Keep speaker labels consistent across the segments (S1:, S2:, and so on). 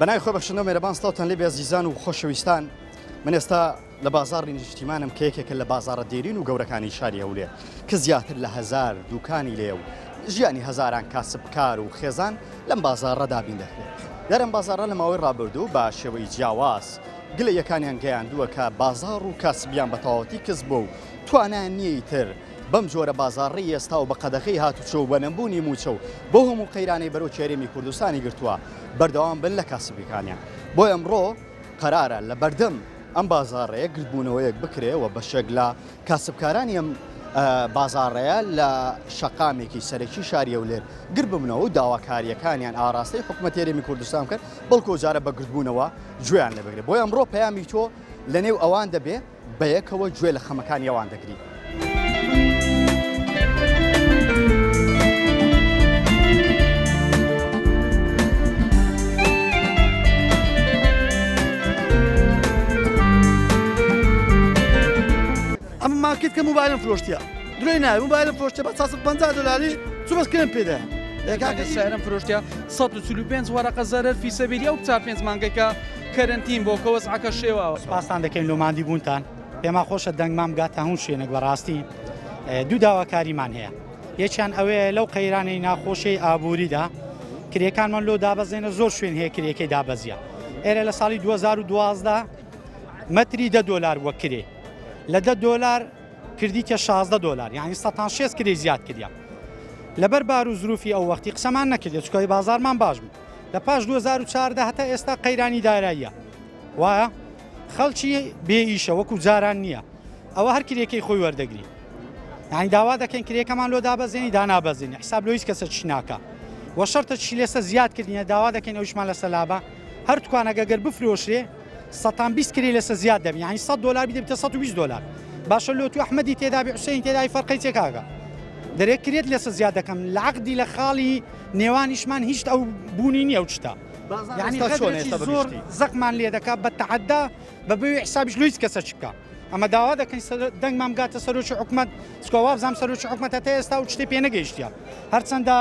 S1: بەناوی خۆی بەخشندنەوە مێرەبان سڵاوتان لێبێ عزیزان و خۆشەویستان من ئێستا لە بازاڕی نیشتیمانم کە یەکێکە لە بازاڕە دێرین و گەورەکانی شاری هەولێر کە زیاتر لە 1000 دوکانی لێ و ژیانی هەزاران کاسبکار و خێزان لەم بازاڕەدا بین دەکرێت دەرم بازاڕە لە ماوەی ڕابردوو بە شێوەی جیاواز گلە یەکانیان گەیاندووە کە بازاڕ و کاسبیان بە تەواوەتی کەس بوو و توانیان نییە تر بەم جۆرە بازاڕی ئێستا و بە قەدەغەی هاتوچۆ و بەنەمبوونی موچە و بۆ هەموو قەیرانەی بەرەو چێرەمی کوردستانی گرتووە بەردەوام بن لە کاسبەکانیان بۆ ئەمڕۆ قەرارە لە بەردەم ئەم بازاڕەیە گرتبوونەوەیەک بکرێەوە بەشێک لە کاسبکارانی ئەم بازاڕەیە لە شەقامێکی سەرەکی شاری هەولێر گر ببنەوە و داواکاریەکانیان ئاراستەی حکوومەت هێرێمی کوردستان کرد بەڵکو جارە بە گرتبوونەوە گوێیان لەبگرێت بۆ ئەمڕۆ پەیامی تۆ لە نێو ئەوان دەبێ بە یەکەوە گوێ لە خەمەکانی ئەوان دەگریت.
S2: ئەمە ماکێت کە موبایلم فرۆشتیە درۆی ناوی موبایلم فرۆشتە بە 450 دلاری چوبەستکردن پێدا
S3: سعرم فرۆشتیە 145 وەرەقە زەرەر فی سەبیلی ئەو 4-5 مانگێکە کەرنتین بۆ کەوەس عکە شێوەوە.
S4: سپاسان دەکەین لۆماندی بوونتان پێما خۆشە دەنگمام گاتە هەموو شوێنێک بەڕاستی دوو داواکاریمان هەیە یەکیان ئەوەیە لەو قەیرانەی ناخۆشەی ئابووریدا کرێکانمان لۆ دابەزێنە زۆر شوێن هەیە کرێکەی دابەزیە ئێرە لە ساڵی 2012 مەتری $10 وەک کرێ لە $10 کردیتە $16 یعنی 106 کرێ زیاد کردیا لەبەر بار و زروفی ئەو وەختی قسەمان نەکردێت چکۆی بازارمان باش بوو لە پاش 2014 هەتا ئێستا قەیرانی داراییە وایە خەڵکی بێئیشە وەکو جاران نییە ئەوە هەر کرێکەی خۆی وەردەگری یعنی داوا دەکەین کرێکەمان لۆ دابەزێنی دانابەزێنی حساب لۆ هیچ کەسە چی ناکە وە شەرتە چی لێسە زیاد کردینە داوا دەکەین ئەوشمان لە سەلابە هەر توانەگەگەر بفرۆشرێ 120 کرێ لەسە زیاد دەبێت یعنی $100 بدەبێتە $120 باشە لۆ تو ئەحمەدی تێدا بێ حوسێن تێدای فەرقی تێکاگە دەرێت کرێت لەسە زیاد دەکەم لە عەقدی لە خاڵی نێوانیشمان هیچ ئەو بوونی نییە و شتا یعنی زۆر زەقمان لێ دەکات بە تەعەدا بەبێ حسابیش لۆ هیچ کەسە چ بکە ئەمە داوا دەکەین دەنگمان گاتە سەرۆکی حکوومەت چکۆوا بزانام سەرۆکی حکوومەت هەتا ئێستا و شتێ پێ نەگەیشتیە هەرچەندە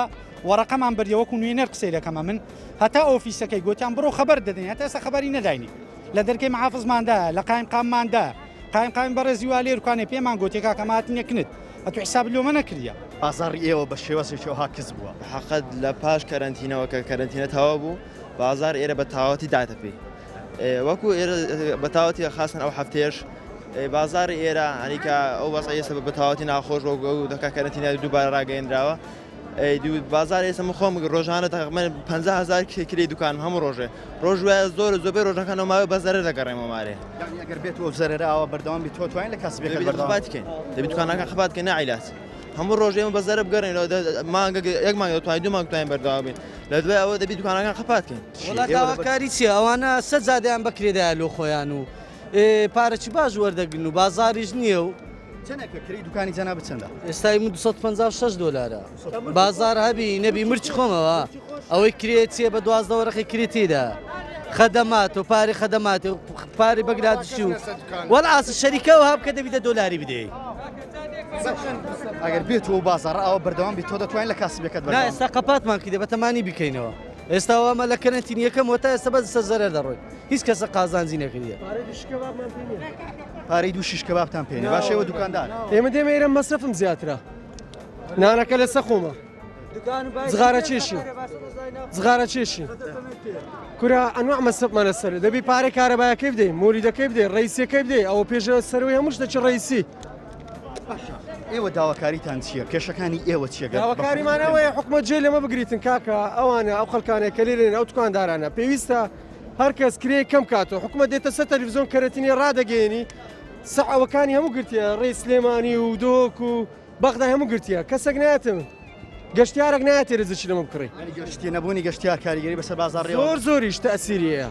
S4: وەڕەقەمان بردیەوەکو نوێنەر قسەی دەکەمە من هەتا ئۆفیسەکەی گوتیان بڕۆ خەبەر دەدەین هەتا ئێستا خەبەری نەداینی لە دەرکەی محافزماندا لە قایمقامماندا قایم بەڕێزی وا لێرکوانێ پێمان گوتێکا کەماتنیەکنت ئەتو حساب لۆمە نەکردە
S1: بازاڕی ئێوە بە شێوەزێکی ئەوها کەس بووە
S5: حەقەت لە پاش کەرەنتینەوە کە کەرەنتینە تەواو بوو بازار ئێرە بە تاوەتی داتە پێی وەکو ئێرە بە تاوەتی خاستن ئەو هەفتێش بازار ئێرە هەنیکە ئەو بەسە ئێستا بە تاوەتی ناخۆش و دەکا کەرەنتینە دووبارە ڕاگەیەنراوە بازار ئێستا خۆم ڕۆژانە تقریباً 50,000 کرێ دوکان هەموو ڕۆژ وایە زۆربەی ڕۆژەکانەوە ماوەی بەزەرە دەگەڕێمە مارێ
S1: ئەگەر بێتەوە زەرەراوە بەردەوام بی تۆ توانین لە کەسبێک
S5: خەباتکەین دەبێت دوکانەکە خەباتکە نەعیلات هەموو ڕۆژ ئێمە بەزەرە بگەڕێنەوە یەک مانگ دەتوانین دوو مانگ توانین بەردەوا بین لە دوای ئەوە دەبێت دوکانەکان خەباتکەین
S6: وڵات داواکاری چیە ئەوانە سەجادیان بەکرێدایە لۆ خۆیان و پارەی باش وەردەگرن و بازاریش نییە و
S1: چەندێکە کری دوکانی جەنا بچەندە
S6: ئێستای $256 بازار هەبی نەبی مرچ خۆمەوە ئەوەی کرێتیە بە 12 وەرەقی کرێتیدا خەدەمات و پاری خەدەمات و پاری بەگرادشی و وەڵاس شەریکەوە هەبکە دەبیدە $1 بدەیت
S1: ئەگەر بێتەوە بازاڕ ئەوە بەردەوام بی تۆ دەتوانین لە کاسبەکەت
S6: نا ئێستا قەپاتمان کردێ بەتەمانی بکەینەوە ئێستا ئەمە لە کەرەنتین یەکەم وەتا ئێستا بەسە زەرەر دەڕۆی هیچ کەسە قازانجی نەکردیە
S1: پارەی دوو شیش کەبابتان پێێنێ باشەوە دوکاندار
S7: ئێمە دێمە ئێرە مەسرفم زیاترە نانەکە لە سەخۆمە زغارە چێشی کورا ئەنواع مەسرفمانە سەر دەبی پارەی کارەبایەکەی بدەین موریدەکەی بدەین ڕیسیەکەی بدەین ئەوە پێشە سەرەوەی هەمووش دەچ ڕیسی
S1: ئێوە داواکاریتان چییە کێشەکانی ئێوە چیە
S7: داواکاریمانەوەی حکومەت جێ لەمە بگریتن کاکە ئەوانە ئەو خەڵکانێک کە لێرێن ئەو توکاندارانە پێویستە هەر کەس کرێ کەم کاتەوە حکومەت دێتە سەر تەلەڤیزۆن کەرەتینی ڕادەگەێنی سەعەوەکانی هەموو گرتیە ڕێی سلێمانی و دۆک و بەغدای هەموو گرتیە کەسێک نایەتم گەشتیارێک نایەتێ رزقی لەمە بکڕی
S1: گەشتی نەبوونی گەشتیار کاریگەری بەسەر بازاڕ
S7: زۆریش تەئسیریەیە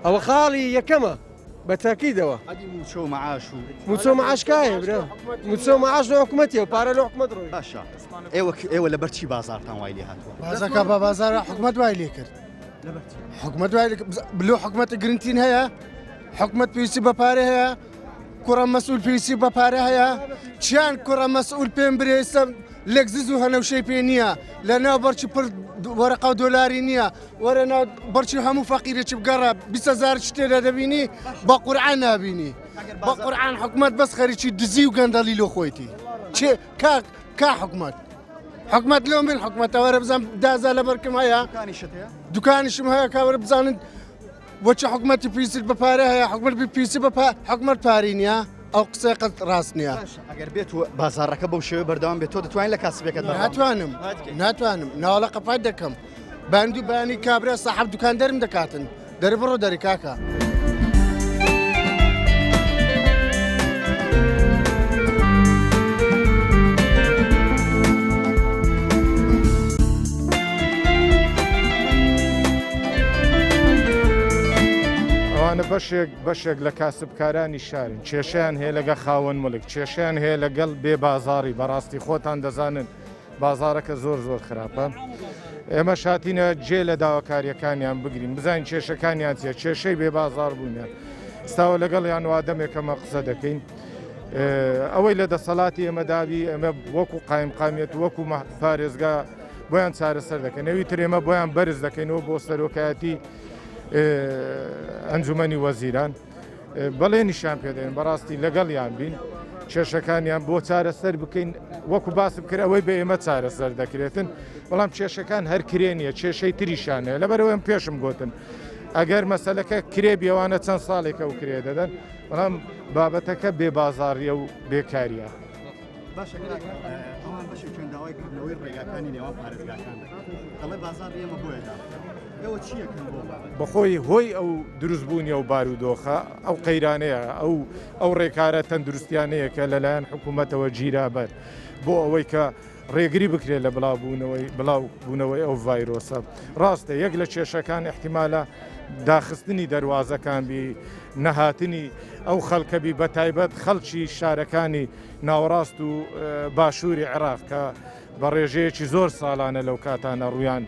S7: ئەوە خاڵی یەکەمە بە تاکیدەوە
S1: ئەدی موچۆ معاش و
S7: موچۆ معاشکایە برا موچۆ معاش لە حکوومەتیە و پارە لە حکوومەت ڕۆی
S1: باشە ئێوە لە بەرچی بازارتان وای لێ هاتووە
S8: بازەکە بە بازار حکوومەت وای لێ کرد حکوومەت وای بلو حکوومەتی گرنگترین هەیە حکوومەت پێویستی بە پارە هەیە کوڕە مەسئول پێویستی بە پارە هەیە چیان کوڕە مەسئول پێم برێسە لەگزز و هەنەوشەی پێ نییە لە ناو بەرچی پر وەرەقا و دۆلاری نییە وەرە ناو بەرچی هەموو فەقیرێکی بگەڕە 20,000 شتێرە دەبینی بە قورعان نابینی بە قورعان حکوومەت بەس خەریکی دزی و گەندەڵی لۆ خۆیتی چێ کا حکوومەت حکوومەت لۆ من حکوومەتە وەرە بزانم دازا لە بەرکم هەیە دوکانیشم هەیە کاوەرە بزانن وەچە حکوومەتی پیسی بە پارە هەیە حکوومەت پیسی بە حکوومەت پاری نییە ئەو قسەی قەت ڕاست نییە
S1: ئەگەر بێت بازارەکە بەو شێوە بەردەوام بێت تۆ دەتوانین لە کاسبێکەکەت
S8: ناتوانم ناوەڵە قەپات دەکەم باندی بانی کابرا ساحب دوکان دەرم دەکاتن دەری بڕۆ دەری کاکە
S9: ئەوانە بەشێک لە کاسبکارانی شارن کێشیان هەیە لەگە خاوەن ملک کێشیان هەیە لەگەڵ بێ بازاری بەڕاستی خۆتان دەزانن بازارەکە زۆر خراپە ئێمە شاتینە جێ لە داواکاریەکانیان بگرین بزانین کێشەکانیان چیە کێشەی بێ بازار بوونیان ئستاوە لەگەڵ یان وادەمێکەمە قسە دەکەین ئەوەی لە دەسەڵاتی ئێمە داوی ئەمە وەکو قایمقامێت وەکو پارێزگا بۆیان چارەسەر دەکەن نەوی تر ئێمە بۆیان بەرز دەکەینەوە بۆ سەرۆکایەتی ئەنجومەنی وەزیران بەڵێ نیشان پێدەین بەڕاستی لەگەڵیان بین کێشەکانیان بۆ چارەسەر بکەین وەکو باس بکرد ئەوەی بە ئێمە چارەسەر دەکرێتن بەڵام کێشەکان هەر کرێنیە کێشەی تریشانەیە لەبەرەوەم پێشم گوتن ئەگەر مەسەلەکە کرێ بیێوانە چەند ساڵێکە و کرێ دەدەن بەڵام بابەتەکە بێ بازاڕیە و بێکاریە
S1: باشە ئەوان بەشی خوێنداوای کردنەوەی ڕێگاکانی نێوان پارێزگاکان دەڵێ بازار ئێمە بۆیەدا ئێوە چیەکەن بۆ
S9: بەخۆی هۆی ئەو دروستبوونیە و بارودۆخە ئەو قەیرانەیە ئەو ڕێکارە تەندروستیانەیە کە لەلایەن حکوومەتەوە گیرابەر بۆ ئەوەی کە ڕێگری بکرێت لە بڵاوبوونەوەی ئەو ڤایرۆسە ڕاستە یەک لە کێشەکان احتیمالە داخستنی دەواازەکان بی نەهاتنی ئەو خەڵکەبی بە تایبەت خەڵکی شارەکانی ناوەڕاست و باشووری عێراق کە بە ڕێژەیەکی زۆر ساڵانە لەو کاتانە ڕویان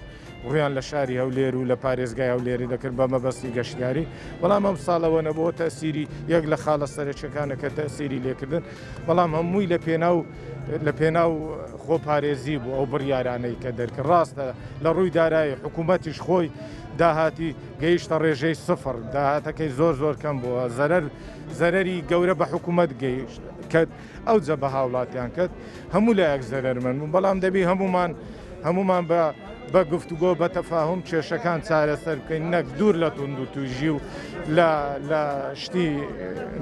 S9: لە شاری هەولێر و لە پارێزگای هەولێری دەکرد بە مەبەستی گەشتیاری بەڵام ئەم ساڵەوە نەبووە تەسیری یەک لە خاڵە سەرچەکانە کە تەسیری لێکردن بەڵام هەمووی لە پێناو خۆپارێزی بوو ئەو بڕیارانەی کە دەرکرد ڕاستە لە ڕووی دارایی حکوومەتیش خۆی داهاتی گەیشتە ڕێژەی سفر داهاتەکەی زۆر کەم بووە زەرەری گەورە بە حکوومەت گەیشت کرد ئەو جە بە هاوڵاتیان کرد هەموو لایەک زەرەرمەند بوو بەڵام دەبی هەمومان بە گفتوگۆ بە تەفاهم کێشەکان چارەسەر بکەین نەک دوور لە تونند و توژی و لە شتی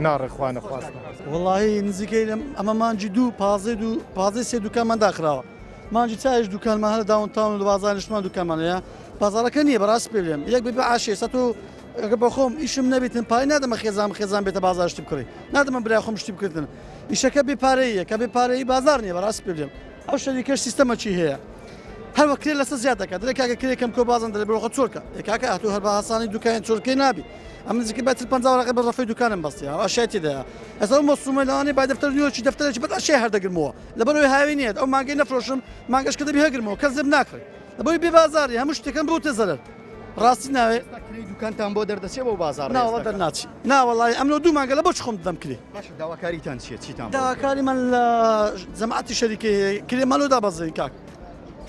S9: ناڕێخواانە خواستن
S2: وڵی نزیکەی ئەمە مانجی پازەی سێ دوکانمان داخراوە مانجی چایش دوکانمان هەر داونتاون و بازارشمان دوکانمانەیە بازارەکە نییە بەڕاست پێ بێم یەک بێ عاشێ سە و ئەگە بە خۆم ئیشم نەبێتن پای نادەمە خێزان بێتە بازار شتی بکڕی نادەمە برای خۆم شتی بکردن ئیشەکە بێپارەیە کە بێپارەی بازار نییە بەڕاست پێ بێم ئەو شەریکەش سیستەمە چی هەیە هەر وەکرێ لەسە زیاد دەکات دەڵێ کاکە کرێکم کۆ بازن دەڵێ بڕۆخە چۆرکە کاکە هاتوو هەر بە هەسانی دوکان چۆرکەی نابی ئەم نزیکە بەتر 50 بە ڕەفەی دوکانم بەستی ئاشێتی دەیە ئەستا مۆسومە لەوانەیە با دەفتەر نیۆکی دەفتەرێکی بەت ئەشێ هەردەگرمەوە لەبەرەوەی هاوی نیێت ئەو مانگەی نەفرۆشم مانگەشکە دەبی هەگرمەوە کەس زێب ناکڕێت لەبەوەی بێ بازاری هەموو شتەکەم بۆ تێزەرەر ڕاستی ناوێ
S1: دوکانتان بۆ دەردەچێ بۆ بازار
S2: ناوەڵە دەرناچی ناوەڵی ئەمە دوو مانگە لە بۆ خۆم دەم کری
S1: داواکاریتان چیە چیتان
S2: داواکاری من لە جەماعەتی شەریکی کرێمانۆ دابەزین کاک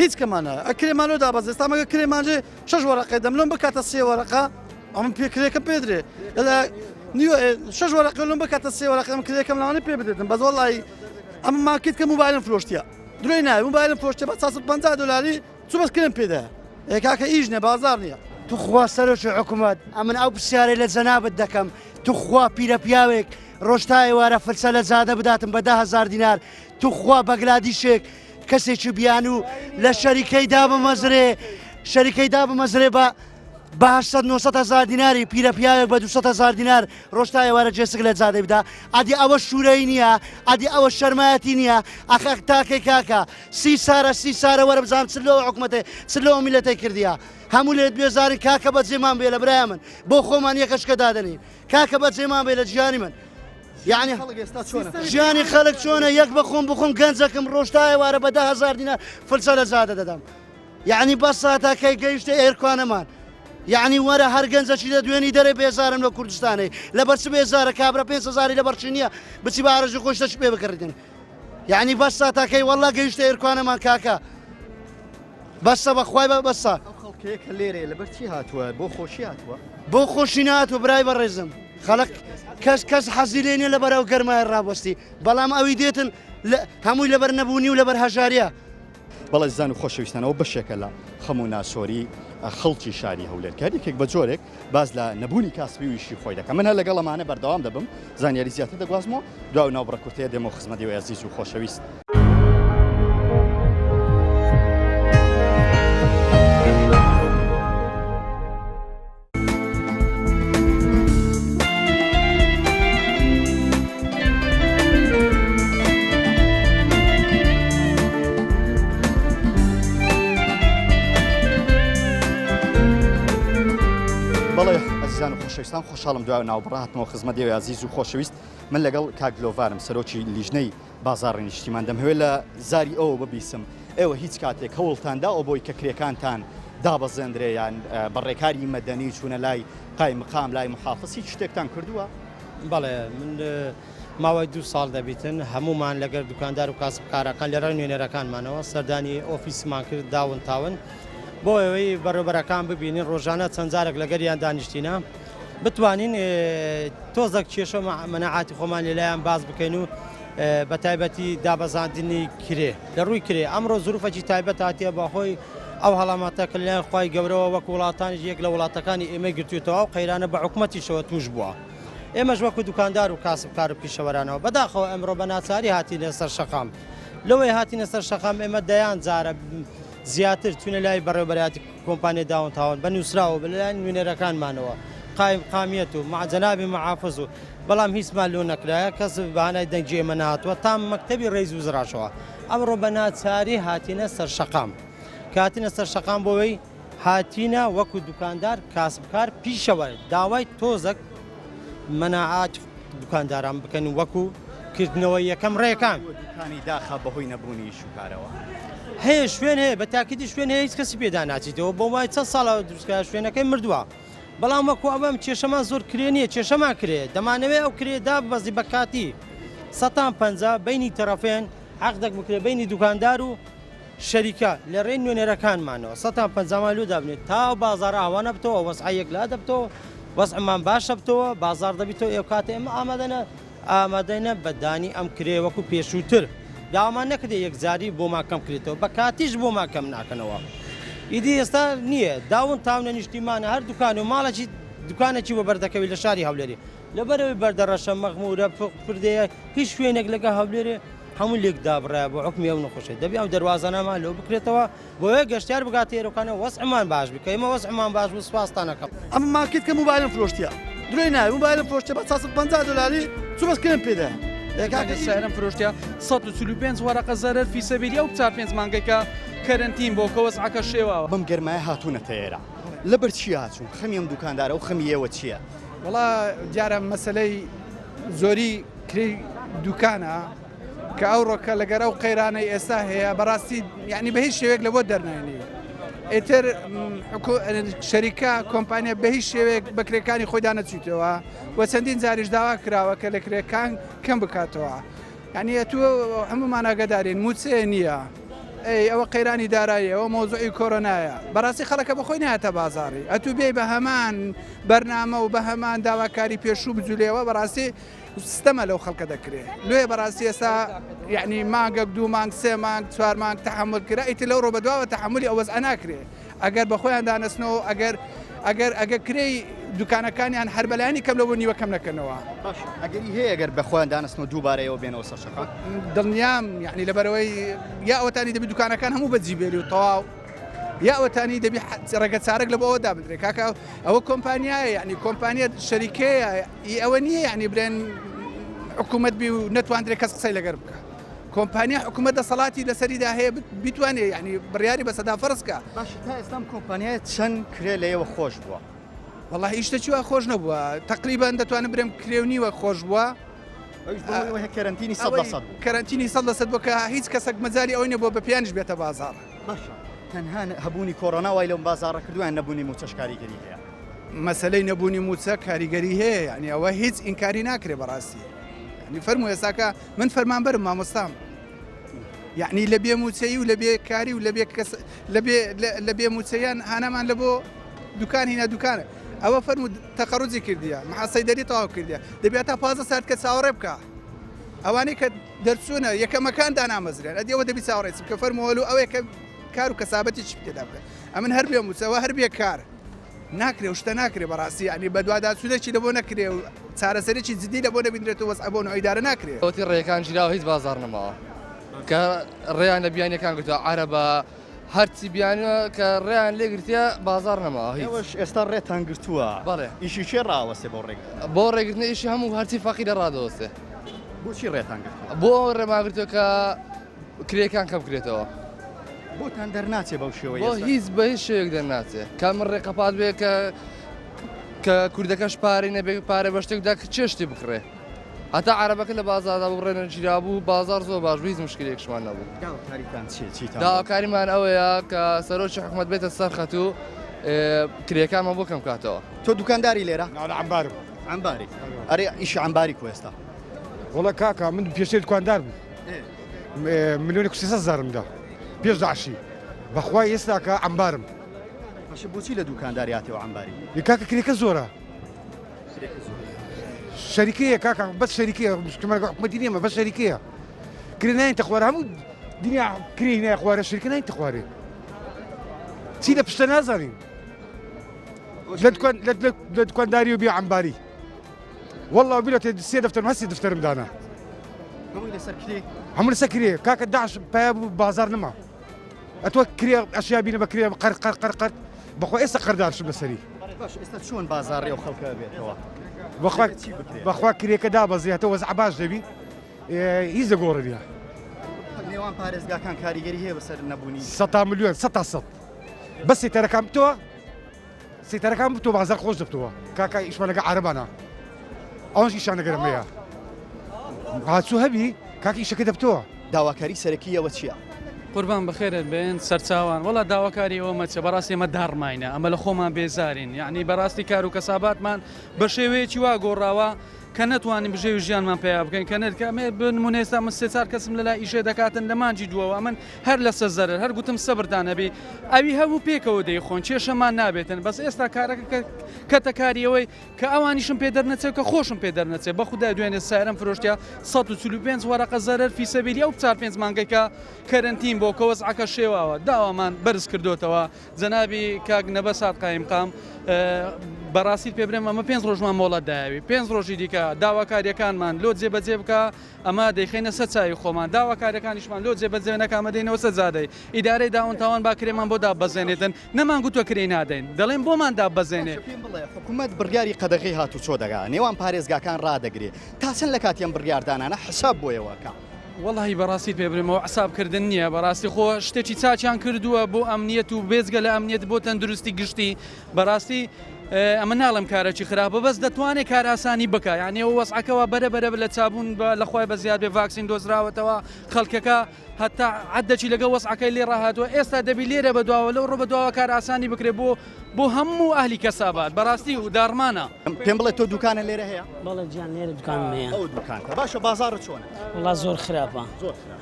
S2: هیچ کەمانە ئەکرێمانۆ دابەز ئێستا مەگە کرێمانجێ 6 وەرەقەی دەم لۆم بکاتە 3 وەرەقە ئەم پێکرێکە پێدرێ نیوە 6 وەرەقە لۆم بکاتە 3 وەرەقەم کرێکەم لەوانە پێ بدێتم بەز وەڵی ئەمە ماکیت کە موبایلم فرۆشتیە درۆی ناوی موبایلم فرۆشتە بە 450 دلاری چوو بەسکرێن پێدایە کاکە ئیش نیە بازار نییە
S8: توخوا سەرۆکی حکوومەت ئەمن ئەو پرسیارەی لە جەنابەت دەکەم توخوا پیرە پیاوێک ڕۆژتای وارە فرسە لە زادە بداتم بە 10,000 دینار توخوا بەگلادیشێک کەسێکی بیان و لە شەریکەیدا بمەزرێ بە
S6: 900 دیناری پیرە پیاوێک بە 200 دینار ڕۆژتا ئێوارە جێسک لە جادەی بدا ئەدی ئەوە شوورەی نییە ئەدی ئەوە شەرمایەتی نییە ئەخ تاکەی کاکە سی سارە وەرە بزانام چ لەوە حکومەتێ چ لەوە میلەتەی کردیا هەموو لێت بێزارین کاکە بە جێمان بێ لە برای من بۆ خۆمان یەکەشکە دادەنین کاکە بە جێمان بێ لە ژیانی من یعنی ژیانی خەڵک چۆنە یەک بخۆم گەنجەکەم ڕۆژتا ئێوارە بە 10,000 دینار فلسە لە جادە دەدەم یعنی بە ساتاکەی گەیشتە ئێرکوانەمان یعنی وەرە هەر گەنجەکی دە دوێنی دەرێ بێزارم لە کوردستانی لەبەر چ بێزارە کابرا 5,000 لە بەرچی نییە بچی بە ئارەژی خۆشتەش پێ بکردن یعنی بەس ساتاکەی وەڵا گەیشتە ئێرکوانەمان کاکە بەسە بەخوای بە بەسە
S1: خەڵکەیەکە لێرێ لەبەر چی هاتووە بۆ خۆشی هاتووە
S6: بۆ خۆشی ناتوە برای بەڕێزم خەڵک کەس حەزی لێنێ لە بەرەو گەرمای ڕابوەستی بەڵام ئەوی دێتن هەمووی لەبەر نەبوونی و لەبەر هەژاریە
S1: بەڵێ زان و خۆشەویستانەوە بەشێکە لە خەموو ناسۆری خەڵکی شاری هەولێر کارێکێک بە جۆرێک باز لە نەبوونی کاسبی ویشی خۆی دەکەم من هەر لەگەڵ ئەمانە بەردەوام دەبم زانیاری زیاتر دەگوازمەوە دوای ناوبڕەکورتەیە دێمە خزمەتی و عەزیز و خۆشەویست بەڵێ ئەزیزان و خۆشەویستان خۆشحاڵم دوای ناوبڕاتمەوە خزمەت دێوی عزیز و خۆشەویست من لەگەڵ کاگلۆڤارم سەرۆکی لیژنەی بازاڕی نیشتیمان دەمهوێت لە زاری ئەوە ببیسم ئێوە هیچ کاتێک هەوڵتاندا ئەو بۆی کە کرێکانتان دابەزێندرێیان بەڕێکاری مەدەنی چوونە لای قای مقام لای محافظ هیچ شتێکتان کردووە؟
S10: بەڵێ من ماوەی 2 ساڵ دەبیتن هەمومان لەگەر دوکاندار و کاسبکارەکان لە ڕێی نوێنەرەکانمانەوە سەردانی ئۆفیسمان کرد داون تاون بۆ ئەوەی بەڕێبەرەکان ببینین ڕۆژانە چەند جارێک لەگەریان دانیشتینە بتوانین تۆزێک کێشە مەنەعاتی خۆمان لەلایەن باز بکەین و بە تایبەتی دابەزاندنی کرێ لە ڕووی کرێ ئەمڕۆ زروفەکی تایبەت هاتیە بەخۆی ئەو هەڵامەتەکە لەلایەن خی گەورەوە وەک وڵاتانی یەک لە وڵاتەکانی ئێمە گرتوێتەوە ئەو قەیرانە بە حکومەتیشەوە توش بووە ئێمەش وەکو دوکاندار و کاسبکار و پیشەوەرانەوە بەداخەوە ئەمڕۆ بە ناچاری هاتینە سەر شەقام لەوەی هاتینە سەر شەقام ئێمە دەیان جارە زیاتر چونە لای بەڕێوەبەرەتی کۆمپانیای داون تاون بە نووسراوە بەلایەن نوێنەرەکانمانەوە قامیەت و جەنابی محافظ و بەڵام هیچمان لۆ نەکرایە کەس بەهانای دەنگی ئێمە نهاتووە تا مەکتەبی ڕێز و زراشەوە ئەمڕۆ بە ناچاری هاتینە سەر شەقام کاتینە سەر شەقام بۆەوەی هاتینە وەکو دوکاندار کاسبکار پیشەوە داوای تۆزێک مەناعات دوکانداران بکەن وەکو کردنەوەی یەکەم ڕێەکان
S1: دوکانی داخە بەهۆی نەبوونی شوکارەوە
S10: هەیە شوێن هەیە بە تاکیدی شوێن هەیە هیچ کەسی پێدا ناچیتەوە بۆ وای چەند ساڵە دروستکە شوێنەکەی مردووە بەڵام وەکو ئەوەم کێشەمان زۆر کرێ نییە کێشەمان کرێ دەمانەوێت ئەو کرێدا بەزی بە کاتی 150 بینی تەرەفێن عەقدێک بکرێ بینی دوکاندار و شەریکە لە ڕێی نوێنەرەکانمانەوە 150 لۆ دابنێت تا بازار ئاوا نەبتەوە وەسعەیەک لا دەبتەوە وەسعمان باشە بتەوە بازار دەبیتەوە ئێو کاتە ئێمە ئامادەینە بەدانی ئەم کرێ وەکو پێشووتر داوامان نەکردێ یەکجاری بۆ ماکەم کرێتەوە بە کاتیش بۆ ماکەم ناکەنەوە ئیدی ئێستا نییە داون تاونە نیشتیمانە هەر دوکان و ماڵێکی دوکانێکی وە بەردەکەوی لە شاری هەولێری لەبەرەوەی بەردەڕەشە مەغمورە پردەیە هیچ شوێنێک لەگە هەولێرێ هەموو لێک دابڕایە بۆ حکمی ئەو نەخۆشێت دەبی ئەو دەواازانەمان لەو بکرێتەوە بۆیە گەشتیار بگاتە ئێرەکانە وەسعمان باش بکەیمە وەسعمان باش بوو سوپاسستانەکەم
S2: ئەمە ماکێت کە موبایلم فرۆشتیە دوێ ناوی موبایلم فرۆشتە بە 150 چوو بەسکرێن پێدا
S3: شارم فرۆشتیا 135 وەرەقە زەرەر فی سەبیلی ئەو 4-5 مانگەکە کەرنتین بۆ کەوەسعەکە شێوەوە
S1: بەم گەرمایە هاتوونەتە ئێرە لەبەر چی هاتوون خەمی ئەم دوکاندارە و خەمی ئێوە چییە؟
S11: وڵا دیارە مەسلەی زۆری کری دوکانە کە ئەو ڕۆکە لەگەر ئەو قەیرانەی ئێستا هەیە بەڕاستی یعنی بە هیچ شێوێک لە بۆ دەرنانی ئێتر شەریکە کۆمپانیا بە هیچ شێوێک بە کرێکانی خۆیدا نەچیتەوە و چەندین جاریش داوا کراوە کە لە کرێکان کەم بکاتەوە یعنی ئەتوو هەمومان ئاگادارین موچێ نییە ئەوە قەیرانی دارایی ئەوە مۆزوعی کۆرۆنایە بەڕاستی خەڵکە بەخۆی نهاتە بازاڕی ئەتوو بێ بە هەمان بەرنامە و بە هەمان داواکاری پێشوو بجولێەوە بەڕاستی سیستەمە لەو خەڵکە دەکرێت لێ بەڕاستی ئێستا یعنی مانگەک 2 مانگ 3 مانگ 4 مانگ تەحمل کرا ئیتر لەو ڕۆ بەدواوە تەحملی ئەوەز ئەناکرێت ئەگەر بە خۆیان دانەستنەوە ئەگەر کرێی دوکانەکانیان هەر بەلایانی کەم لەوە نیوە کەم نەکەنەوە
S1: ئەگەری هەیە ئەگەر بە خۆیان دانستنەوە دووبارەیەوە بێنەوە سەر شەقام
S11: دڵنیام یعنی لەبەرەوەی یا ئەوەتانی دەبی دوکانەکان هەموو بەجیبێری و تەواو یا ئەوەتانی دەبی ڕێگە چارەك لە بۆەوە دابدرێت کاکە ئەوە کۆمپانیایە یعنی کۆمپانیە شەریکەیە ئەوە نییە یعنی برێن حکوومەت بی و نەتوانرێت کەس قسەی لەگەر بکە کۆمپانیا حکوومەت دەسەڵاتی لەسەریدا هەیە بتوانێت یعنی بڕیاری بەسەدا فەرزکە
S1: باش تا ئێستام کۆمپانیایە چەند کرێ لەیەوە خۆش بووە
S11: والله هیچ شتێکی خۆش نەبووە تقریبان دەتوانم برێم کرێونیوە خۆش بووە
S1: کەرنتینی 100%
S11: کەرنتینی 100% بۆ کە هیچ کەسێک مەجای ئەوەی نەبووە بە پیانش بێتە بازار
S1: باشە تەنها هەبوونی کۆرۆنا وای لەم بازارە کردویان نەبوونی موچەش کاریگەری هەیە
S11: مەسلەی نەبوونی موچە کاریگەری هەیە یعنی ئەوە هیچ ئینکاری ناکرێ بەڕاستی ینی فەرموو ێساکە من فەرمانبەرم مامۆستام یعنی لە بێ موچەیی و لە بێ کاری و لە بێ موچەیان هانەمان لە بۆ دوکان هینا دوکانە ئەوە فەرموو تەقەڕوجی کردیە محاسەی دەری تەواو کردیە دەبێت تا 15 ساعت کە چاوەڕێ بکە ئەوانەی کە دەرچوونە یەکەمەکان دانامەزرێن ئەدیەوە دەبی چاوەڕێت کە فەرمووەلو ئەوەیە کە کار و کەسابەتی چ پێدا بکە ئەمن هەر بێ موچەوە هەر بێ کار ناکرێ و شتە ناکرێ بەڕاستی ینی بە دوواداچوونێکی لە بۆ نەکرێ و چارەسەرێکی جدی لە بۆ نەبیندرێتەوە وەس ئەبۆ ئەویدارە ناکرێت
S12: ئەوتی ڕێەکان ژیراوە هیچ بازار نەماوە کە ڕێیان لە بیانیەکان گرتووە عەرەبە هەرچی بیانە کە ڕێیان لێگرتیە بازار نەماوە
S1: ئێوەش ئێستا ڕێتان گرتووە
S12: بەڵێ
S1: ئیشی چێ ڕاوەستێ بۆ ڕێک
S12: بۆ ڕێگرتنی ئیشی هەموو هەرچی فەقیرە ڕادەوەستێ
S1: بۆچی ڕێتان گرت
S12: بۆ ڕێماگرتووە کە کرێکان کەم بکرێتەوە
S1: بۆتان دەرناچێ بەو شێوەیە
S12: بۆ هیچ بە هیچ شێوێک دەرناچێ کە من ڕێقەپات بێ کە کوردەکەش پارەی نەبێ پارە بە شتێکدا کە چێشتی بکڕێ هەتا عەرەبەکە لە بازاردا بڕێنە گیرا بوو بازار زۆر باش بوو هیچ مشکلێکشمان نەبوو داواکاریمان ئەوەیە کە سەرۆکی حکوومەت بێتە سەر خەت و کرێکانمان بۆ کەم کاتەوە
S1: تۆ دوکانداری لێرە
S9: عەمبارم
S1: عەمباری ئەرێ ئیشی عەمباری کو ئێستا
S9: وڵا کاکە من پێشتر دکاندار بوو ملیۆنێک 300,000 دا پێش داعشی بەخوای ئێستا کە عەمبارم
S1: باشە بۆچی لە دوکانداری هاتیەوە عەمباری
S9: کاکە کرێکە زۆرە شەریکەیە کاکە بەس شەریکەیە حکوومەتی نیەمە بەس شەریکەیە کرێ ناین تەخوارە هەموو دنیا کری نایە خوارە شەریکە ناین تەخوارێ چی لە پشتە نازانین لە دکانداری و بێ عەمباری والله بیلۆتێ سێ دەفتەرم هەستی دەفتەرم دانا هەموو لەسەر کرێ کاکە داعش پیا بوو بازار نەما ئەتوە کرێ ئەشیا بینە بە کرێ قەرقەرقەرقەر بەخوا ئێستا قەردارشم لەسەری
S1: باش ئێستا چۆن بازاڕێ و خەڵکە بێتەوە
S9: بەخوا کرێکە دابەزیێتەوە وەزع باش دەبی هیچ دەگۆڕنیە
S1: نێوان پارێزگاکان کاریگەری هەیە بەسەر نەبوونی
S9: 100 ملیۆن 100 بەس سێتەرەکان بتەوە سێتەرەکان بتەوە بازار خۆش دەبتەوە کاکە ئیشمانەکە عەرەبانە ئەوەش ئیشانەگەرمەیە هاتوو هەبی کاکە ئیشەکە دەبتەوە
S1: داواکاری سەرەکیەوە چییە؟
S3: قوربان بەخێرت بێن سەرچاوان وڵا داواکاری ئەوە مەچە بەڕاستی ئێمە داڕماینە ئەمە لە خۆمان بێزارین یعنی بەڕاستی کار و کەساباتمان بە شێوەیەکی وا گۆڕاوە کە نەتوانین بژێوی ژیانمان پێیا بکەین کە نرکەمێ بنمونە ئێستا من سێ چار کەسم لەلای ئیشێ دەکاتن لە مانجی دووەوە من هەر لە سەرزەرر هەر گوتم سەبردان هەبێ ئەوی هەموو پێکەوە دەیخۆن کێشەمان نابێتن بەس ئێستا کارەکە کەتە کاریەوەی کە ئەوانیشم پێ دەرنەچێت کە خۆشم پێ دەرنەچێت بە خوددا دوێنێ سایرم فرۆشتیا 145 وەرەقە زەرەر فیسەبیری ئەو 4-5 مانگەیکە کەرنتین بۆ کە وەزعەکە شێواوە داوامان بەرز کردوتەوە جەنابی کاک نەبەسات قایمقام بەڕاستی پێ برێم ئەمە 5 ڕۆژمان مۆڵەت داوی 5 ڕۆژی دیکە داواکاریەکانمان لۆ جێبەجێ بکە ئەمە دەیخینە سەرچاوی خۆمان داواکاریەکانیشمان لۆ جێبەجێ نەکامە دێنەوە سەرجادەی ئیدارەی داوەتاوان باکرێمان بۆ دابەزێنێتن نەمان گوتووە کرێ نادەین دەڵێن بۆمان دابەزێنێ
S1: حکوومەت بڕیاری قەدەغی هاتو چۆ دەگا نێوان پارێزگاکان ڕدەگرێت تاچەند لە کاتیان بڕیاردانانە حساب بۆیەوەکە
S3: وەڵی بەڕاستی پێ برێمەوە حسابکردن نییە بەڕاستی خۆ شتێکی چاچیان کردووە بۆ ئەمنیەت و بێزگە لە ئەمنیەت بۆ تەندروستی گشتی بەڕاستی ئەمە ناڵم کارێکی خراپە بەس دەتوانێت کار ئاسانی بکە یعنی ئەو وەسعەکەەوە بەرە لە چابوون لەخوای بە زیاد بێ ڤاکسین دۆزراوەتەوە خەڵکەکە هەتا عەدەکی لەگە وەسعەکەی لێ ڕاهاتوە ئێستا دەبی لێرە بەدواوە لەو ڕۆ بەدواوە کار ئاسانی بکرێ بۆ هەموو ئەهلی کەسابات بەڕاستی و دارمانە
S1: پێم بڵێ تۆ دوکانە لێرە هەیە
S13: بەڵێ گیان لێرە دوکانم هەیە
S1: ئەو دوکانکە باشە بازاڕ چۆنە
S13: وڵا زۆر خراپە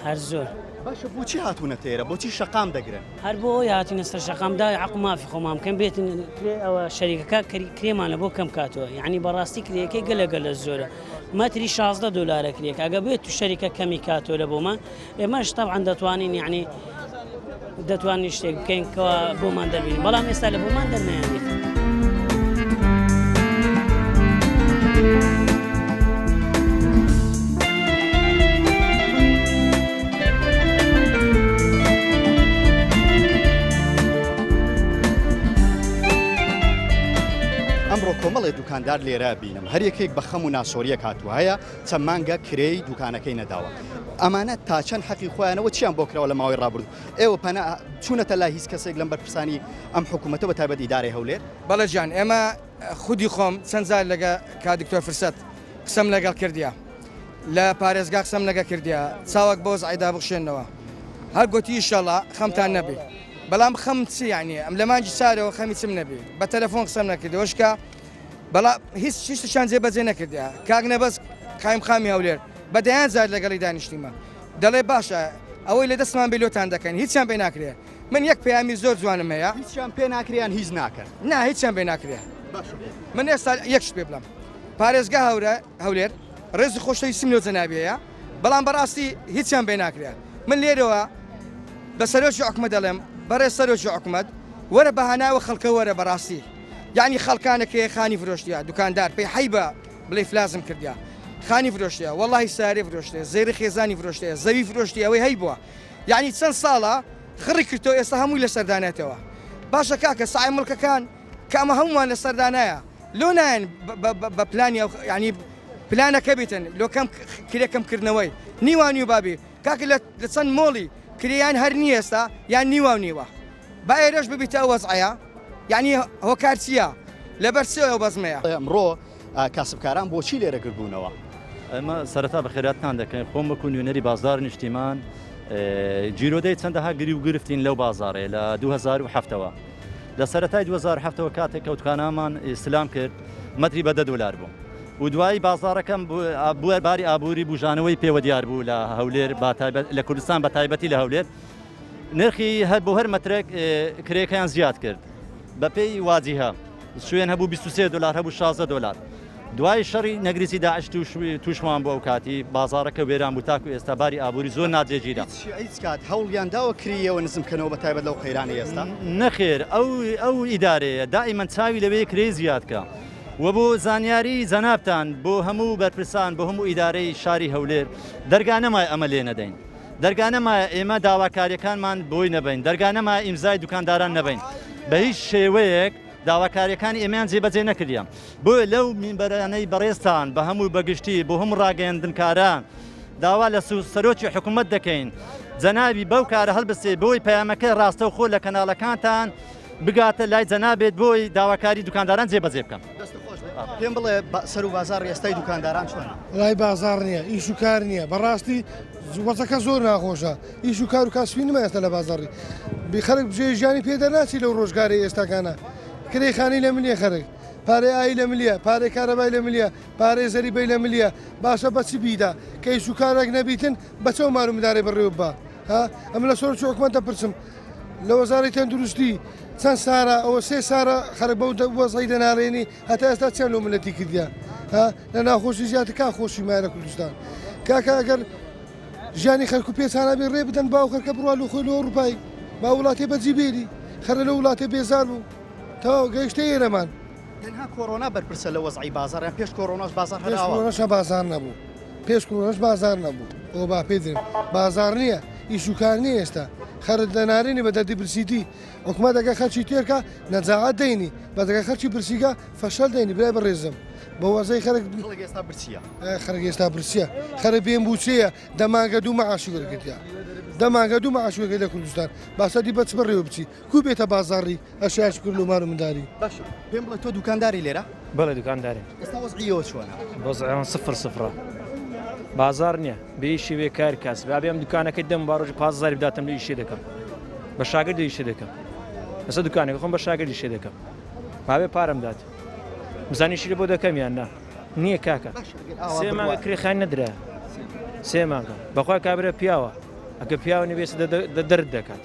S13: هەر زۆر
S1: باشە بۆچی هاتوونە تێرە بۆچی شەقام دەگرن
S13: هەر بۆ ئەوی هاتوونە سەر شەقامدا عەقڵ مافی خۆمان بکەم بێتن ئەوە شەریکەکە کرێمانە بۆ کەم کاتەوە یعنی بەڕاستی کرێەکەی گەلە زۆرە مەتری 16 دلار کرێک ئەگە بێت تو شەریکە کەمی کاتۆ لە بۆمان ئێمەش تەبعاً دەتوانین یعنی دەتوانین شتێک بکەین کەوا بۆمان دەبین بەڵام ئێستا لە بۆمان دەرنایانێت
S1: کۆمەڵێ دوکاندار لێرە بینم هەر یەکێک بە خەم و ناسۆریە هاتووە هەیە چەند مانگە کرێی دوکانەکەی نەداوە ئەمانە تا چەند حەقی خۆیانەوە چیان بۆ کراوە لە ماوەی ڕابردوو ئێوە پەنا چوونەتە لای هیچ کەسێک لەم بەرپرسانی ئەم حکوومەتە بە تایبەت ئیدارەی هەولێر
S14: بەڵێ جان ئێمە خودی خۆم چەند جار لەگە کادکتۆر فرسەت قسەم لەگەڵ کردیا لە پارێزگا قسەم لەگە کردیا چاوەک بۆ زعیدا بخشێنەوە هەر گوتی ئینشەڵا خەمتان نەبێ بەڵام خەم چی یعنی ئەم لە مانجی سارەوە خەمی چم نەبێ بە تەلەفۆن قسەم نەکردەوە شکا بەڵام هیچ شتیان جێبەجێ نەکردیا کاک نەبەست قایم خامی هەولێر بەدەیان زار لەگەڵی دانیشتیمە دەڵێ باشە ئەوەی لە دەستمان بێلۆتان دەکەن هیچیان پێ ناکرێ من یەک پەیامی زۆر جوانم هەیە
S1: هیچیان پێ ناکریان هیچ ناکرد
S14: نا هیچیان پێ ناکرێ من ئێستا یەکش پێ بڵم پارێزگا هەولێر ڕێزی خۆشەویستیم لێ جەنابیەیە بەڵام بەڕاستی هیچیان پێ ناکرێ من لێرەوە بە سەرۆکی حکومەت دەڵێم بەڕێز سەرۆکی حکومەت وەرە بەهاناوە خەڵکە وەرە بەڕاستی یعنی خەڵکانەکەی خانی فرۆشتیا دوکاندار پێی حیبە بڵێ فلازم کردیا خانی فرۆشتیا وەڵی سارێ فرۆشتێ زێری خێزانی فرۆشتێ زەوی فرۆشتی ئەوەی هەی بووە یعنی چەند ساڵە خڕی کردەوە ئێستا هەمووی لە سەردانێتەوە باشە کاکە سعی مڵکەکان کە ئەمە هەمومان لە سەردانایە لۆ نایەن بە پلانی ینی پلانەکە بیتن لۆ کەم کرێکەمکردنەوەی نیوانی و بابی کاکە لە چەند مۆڵی کریان هەر نیە ئێستا یان نیوە نیوە با ئێرەش ببیتە ئەو وەزعەیە یعنی هۆکار چییە لەبەر سێەوە بەزمەیە
S1: ئەمڕۆ کاسبکاران بۆچی لێرە گربوونەوە
S15: ئەمە سەرەتا بە خێراتتان دەکەین خۆم بە نوێنەری بازار نیشتیمان جیرۆدەی چەندەها گری و گرفتین لەو بازارێ لە 2007ەوە لە سەرەتای 2007ەوە کاتێک کەوتکانامان ئیسلام کرد مەتری بە $10 بوو و دوایی بازارەکەم بووە باری ئابووری بوژانەوەی پێوە دیار بوو لە هەولێر لە کوردستان بە تایبەتی لە هەولێر نرخی هەر بۆ هەر مەترێک کرێکەیان زیاد کرد بە پێی واجیها شوێن هەبوو $23 هەبوو $16 دوای شەڕی نەگریسی داعش توشمان بۆ ئەو کاتی بازارەکە وێران بوو تاکو ئێستا باری ئابووری زۆر ناجێگیرە
S1: هیچ کات هەوڵیان داوە کریەوە نزمکەنەوە بە تایبەت لەو قەیرانی ئێستا
S15: نەخێر ئەو ئیدارەیە دائیمەن چاوی لەوەیە کرێ زیادکە و بۆ زانیاری زەنابتان بۆ هەموو بەرپرسان بۆ هەموو ئیدارەی شاری هەولێر دەرگانەمای ئەمە لێ نەدەین دەرگانەمایە ئێمە داواکاریەکانمان بۆی نەبین دەرگانەمای ئیمزای دوکانداران نەبین بە هیچ شێوەیەک داواکاریەکانی ئێمەیان جێبەجێ نەکردیان بۆ لەو مینبەرانەی بەڕێستان بە هەموو بەگشتی بۆ هەموو ڕاگەیاندنکاران داوا لە سەرۆکی حکوومەت دەکەین جەنابی بەو کارە هەڵبستێ بۆی پەیامەکەی ڕاستە و خۆ لە کەناڵەکانتان بگاتە لای جەنابێت بۆی داواکاری دوکانداران جێبەجێ بکەم
S1: پێم بڵێ سەر و بازار ئێستای دوکانداران چۆنە
S8: لای بازار نییە ئیش و کار نییە بەڕاستی وەزەکە زۆر ناخۆشە ئیش و کار و کاسبی نمە ئێستا لە بازاڕی بخەرک بژێ ژیانی پێدە ناچی لەو ڕۆژگاری ئێستاکانە کرێخانی لە ملیە خەرک پارەی ئای لە ملیە پارەی کارەبای لە ملیە پارەی زەریبەی لە ملیە باشە بەچی بیدا کە ئیش و کارێک نەبیتن بەچەو مارومدارێ بڕێوە بە ئەم لە سۆرچ حکومەت دەپرسم لە وەزارەی تەندروستی چەند سارە ئەوە سێ سارە خەرک بەو وەزای دەناڕێنی هەتا ئێستا چەند لەو ملەتی کردیا لە ناخۆشی زیاتر کا خۆشی مایە لە کوردستان کاکە ئەگەر ژیانی خەرک و پێچانە بێ ڕێ بدەن باو خەرکە بڕوا لە خۆی لە ئەوروپای با وڵاتی بەجیبێری خەرە لە وڵاتی بێزار بوو تەواو گەیشتە ئێرەمان
S1: تەنها کۆڕۆنا بەرپرسە لە وەزعی بازاریان پێش کۆڕۆناش بازار
S8: پێش کۆڕۆناش بازار نەبوو پێش کۆڕۆناش بازار نەبوو ئەوە با پێ درێن بازار نییە ئیش و کار نییە ئێستا خەرت دەنارێنی بە دەردی برسیتی حکومەت دەگە خەرچی تێرکە نەجاعەت دەینی بە دەگە خەرچی برسیگە فەشەل دەینی برای بەڕێزم بە وەزەی خەرک
S1: ئێستا برسیە
S8: خەرک ئێستا برسیە خەرە پێم بووچەیە دەمانگە دوو مەعاشی وەرگرتیا دەمانگە دوو مەعاش وەرگرت لە کوردستان باسەدی بەچ بڕێوە بچی کو بێتە بازاڕی ئەشیاش کرد و مار و منداری
S1: باش پێم بڵێ تۆ دوکانداری لێرە
S16: بەڵێ دوکانداری
S1: ئێستا وەزعیەوە چۆنە
S16: وەزعیەوە سفر بازار نییە بێ شێوێ کار کەس بابێم دوکانەکەی دەم باڕۆژی 5,000 بداتم لە ئیشێ دەکەم بە شاگرد ئیشێ دەکەم ئەستا دوکانێک خۆم بە شاگرد ئیشێ دەکەم بابێ پارەم دات بزانیشی لە بۆ دەکەم یان نا نییە کاکە سێ مانگە کرێخان نەدرا سێ مانگە بەخوا کابرا پیاوە ئەگە پیاوە نوێسە دەرد دەکات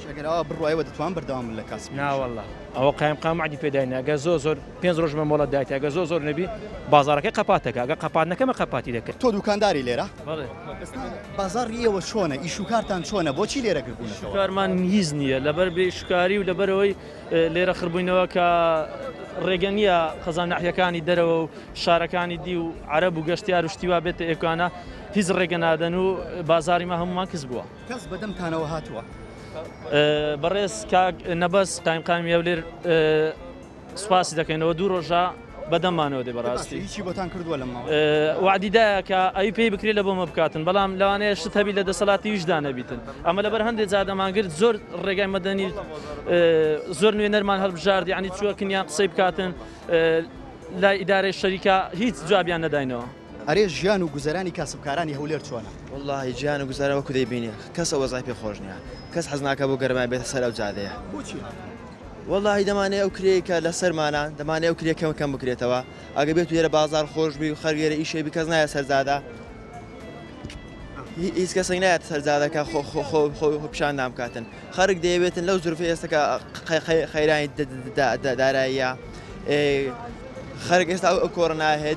S1: ئەگەرەوە بڕایەوە دەتوان بەردەوام لە کەسب
S16: ناوەڵڵا ئەوە قایم قامعدی پێداین ئەگە زۆر 5 ڕۆژمە مۆڵە دایت ئەگە زۆر نەبی بازارەکەی قەپاتەکە ئەگە قەپاتنەکەمە قەپاتی دەکرد
S1: تۆ دوکانداری لێرە بازار ئێوە چۆنە ئیشوکارتان چۆنە بۆچی لێرە گربوونەوە
S3: کارمان هیچ نییە لەبەر بێ شکاری و لەبەرەوەی لێرە خڕبووینەوە کە ڕێگە نییە خەزانەحیەکانی دەرەوە و شارەکانی دی و عەرەب و گەشتیار و شتیوا بێتە ئێکانە هیچ ڕێگە نادەن و بازاریمە هەمومان کەس بووە
S1: کەس بەدەمتانەوە هاتووە
S3: بەڕێز نەبەست قایمقامی هەولێر
S17: سوپاسی دەکەینەوە دوو ڕۆژە بەدەمانەوە دێ بەڕاستی
S1: هیچی بۆتان کردووە لەمەوە
S17: وعدیدایە کە ئەوی پێی بکرێت لە بۆ مە بکاتن بەڵام لەوانەیە شت هەبی لە دەسەڵاتی ویشدا نەبیتن ئەمە لەبەر هەندێک جادەمانگرت زۆر ڕێگای مەدەنی زۆر نوێنەرمان هەڵبژارد یعنی چووەکنیان قسەی بکاتن لای ئیدارەی شەریکە هیچ جوابیان نەداینەوە
S1: ئەرێ ژیان و گوزەرانی کاسبکارانی هەولێر چۆنە
S5: والله ژیان و گوزارە وەکو دەیبینێ کەس وەزای پێ خۆش نییە کەس حەز ناکە بۆ گەرمای بێتە سەر ئەو جادەیە
S1: بۆچی
S5: والله دەمانێت ئەو کرێکە لە سەرمانە دەمانێت ئەو کرێکەوە کەم بکرێتەوە ئەگە بێت وێرە بازار خۆش بی و خەرگێرە ئیشێبی کەس نایە سەرزادە هیچ کەسێک نایەت سەرزادەکە خۆ پیشان نامکاتن خەرک دەیەوێتن لەو زورفی ئێستاکە خەیرانی داراییە خەرک ئێستا ئەو کۆڕنا هەیە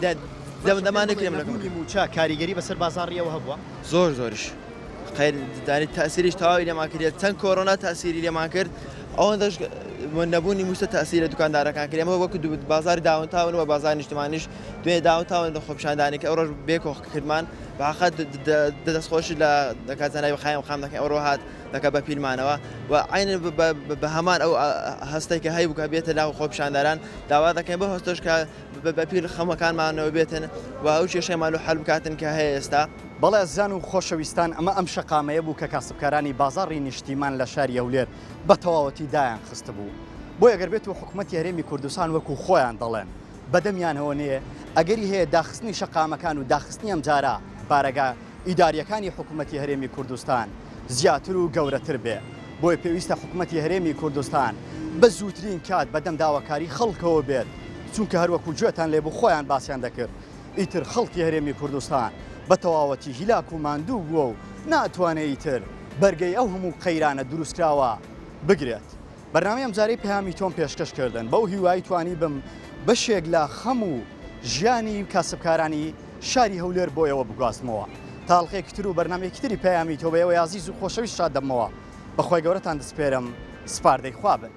S5: دەمانێت کرێم لەکەم
S1: موچە کاریگەری بەسەر بازاڕیەوە هەبووە
S5: زۆریش خەیردانی تاسیریش تەواوی لێمان کرێت چەند کۆڕۆنا تاسیری لێمان کرد ئەوەندەش نەبوونی موسە تاسیرە دوکاندارەکان کرد ئەمە وەکو بازاری داونتاون و بازار نیشتمانیش دوێ داونتاون خۆپیشاندانێک ئەو ڕۆژ بێکۆ کردمان بەخەت دەستخۆشی لە دەکاتزانای بەخایم خام دەکەن ئەوڕۆ هات دەکە بە پیلمانەوە و عین بە هەمان ئەو هەستەی کە هەیە بکە بێتە لاو خۆپیشانداران داوا دەکەین بە هەستۆش کە بە پیر خەمەکانمانەوە بێتن و ئەو کێشەیمان و حەل بکاتن کە هەیە ئێستا
S1: بەڵێ زان و خۆشەویستان ئەمە ئەم شەقامەیە بوو کە کاسبکارانی بازاڕی نیشتیمان لە شاری هەولێر بە تەواوەتی دایان خست بوو بۆ ئەگەر بێت و حکوومەتی هەرێمی کوردستان وەکو خۆیان دەڵێن بەدەمیانەوە نییە ئەگەری هەیە داخستنی شەقامەکان و داخستنی ئەم جارە بارەگا ئیداریەکانی حکوومەتی هەرێمی کوردستان زیاتر و گەورەتر بێ بۆی پێویستە حکوومەتی هەرێمی کوردستان بە زووترین کات بەدەم داواکاری خەڵکەوە بێت چونکە هەروەکو گوێتان لێبوو خۆیان باسییان دەکرد ئیتر خەڵکی هەرێمی کوردستان بە تەواوەتی هیلاک و ماندوو بووە و ناتوانێت ئیتر بەرگەی ئەو هەموو قەیرانە دروستکراوە بگرێت بەرنامەی ئەم جارەی پەیامی تۆم پێشکەشکردن بەو هیوایی توانی بم بەشێک لە خەم و ژیانی کاسبکارانی شاری هەولێر بۆیەوە بگواستمەوە تاڵقێکتر و بەرنمێکتری پەیامی تۆ بەیەوە یازیز و خۆشەویست شاد دەمەوە بەخۆی گەورەتان دەسپێرم سپاردەی خوابن.